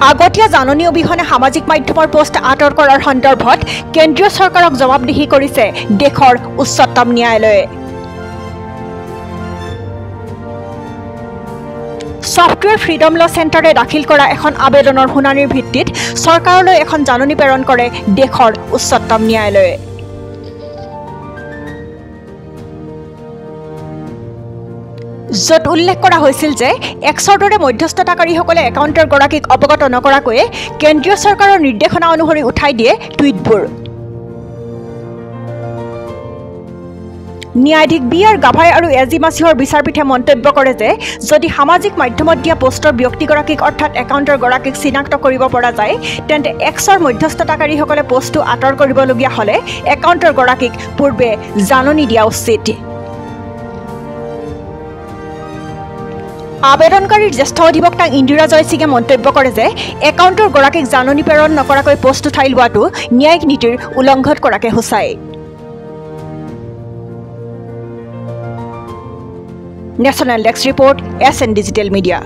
আগতীয়া জাননী অবিহনে সামাজিক মাধ্যমৰ পোষ্ট আঁতৰ কৰাৰ সন্দৰ্ভত কেন্দ্ৰীয় চৰকাৰক জবাবদিহি কৰিছে দেশৰ উচ্চতম ন্যায়ালয়ে। ছফটৱেৰ ফ্ৰীডম ল চেণ্টাৰে দাখিল কৰা এখন আবেদনৰ শুনানিৰ ভিত্তিত চৰকাৰলৈ এখন জাননী প্ৰেৰণ কৰে দেশৰ উচ্চতম ন্যায়ালয়ে। য'ত উল্লেখ কৰা হৈছিল যে এক্সৰ দৰে মধ্যস্থতাকাৰীসকলে একাউণ্টৰ গৰাকীক অৱগত নকৰাকৈয়ে কেন্দ্ৰীয় চৰকাৰৰ নিৰ্দেশনা অনুসৰি উঠাই দিয়ে টুইটবোৰ। ন্যায়াধীশ বি আৰ গাভাই আৰু এজি মাছিহৰ বিচাৰপীঠে মন্তব্য কৰে যে যদি সামাজিক মাধ্যমত দিয়া পোষ্টৰ ব্যক্তিগৰাকীক অৰ্থাৎ একাউণ্টৰ গৰাকীক চিনাক্ত কৰিব পৰা যায় তেন্তে এক্সৰ মধ্যস্থতাকাৰীসকলে পোষ্টটো আঁতৰ কৰিবলগীয়া হ'লে একাউণ্টৰ গৰাকীক পূৰ্বে জাননী দিয়া উচিত। আবেদনকাৰীৰ জ্যেষ্ঠ অধিবক্তা ইন্দিৰা জয়সিঙে মন্তব্য কৰে যে একাউণ্টৰ গৰাকীক জাননী প্ৰেৰণ নকৰাকৈ পোষ্ট উঠাই লোৱাটো ন্যায়িক নীতিৰ উলংঘন কৰাকে সূচায়। National desk report SN digital media.